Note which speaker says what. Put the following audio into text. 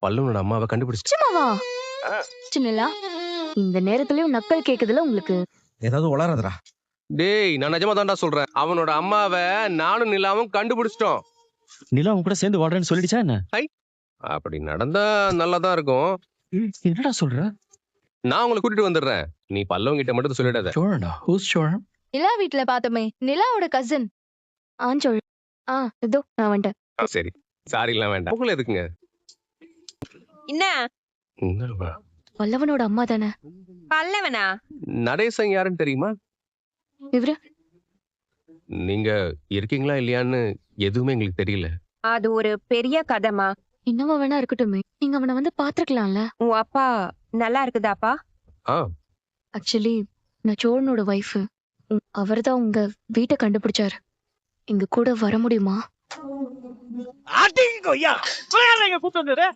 Speaker 1: பல்லவனோட அம்மாவை கண்டுபிடிச்சிட்டு
Speaker 2: நிஜமாவா? சின்னலா, இந்த நேரத்துலயும் நக்கல் கேக்குதுல உங்களுக்கு?
Speaker 3: ஏதாவது உளறாதடா.
Speaker 1: டேய் நான் நிஜமா தான்டா சொல்றேன். அவனோட அம்மாவை நானும் நிலாவும் கண்டுபிடிச்சிட்டோம்.
Speaker 3: நிலா உன் கூட சேர்ந்து வாழ்றேன்னு சொல்லிடுச்சா என்ன?
Speaker 1: அப்படி நடந்தா நல்லாதான் இருக்கும்.
Speaker 3: என்னடா சொல்ற?
Speaker 1: நான் உங்களை கூட்டிட்டு வந்துடுறேன். நீ பல்லவன் கிட்ட மட்டும் சொல்லிடாத.
Speaker 3: சோழனா? ஹூஸ் சோழன்?
Speaker 2: நிலா வீட்ல பார்த்தோமே, நிலாவோட கசின். ஆஞ்சோள். இதோ நான் வந்துட்டேன்.
Speaker 1: சரி சாரி எல்லாம் வேண்டாம். உங்களை எதுக்குங்க?
Speaker 4: என்ன
Speaker 1: என்னவா?
Speaker 2: பல்லவனோட அம்மா தானே?
Speaker 4: பல்லவனா?
Speaker 1: நடேசன் யாருன்னு தெரியுமா?
Speaker 2: இவரு
Speaker 1: நீங்க இருக்கீங்களா இல்லையான்னு எதுவுமே எங்களுக்கு தெரியல.
Speaker 4: அது ஒரு பெரிய கதைமா.
Speaker 2: என்னவா வேணா இருக்கட்டுமே, நீங்க அவனை வந்து பாத்துருக்கலாம்ல.
Speaker 4: உன் அப்பா நல்லா இருக்குதாப்பா?
Speaker 1: ஆ
Speaker 2: ஆக்சுவலி நான் சோழனோட ஒய்ஃப். அவர்தான் உங்க வீட்டை கண்டுபிடிச்சாரு. இங்க கூட வர முடியுமா?
Speaker 3: அடிங்கோய்யா! கூப்பிட்டு வந்தது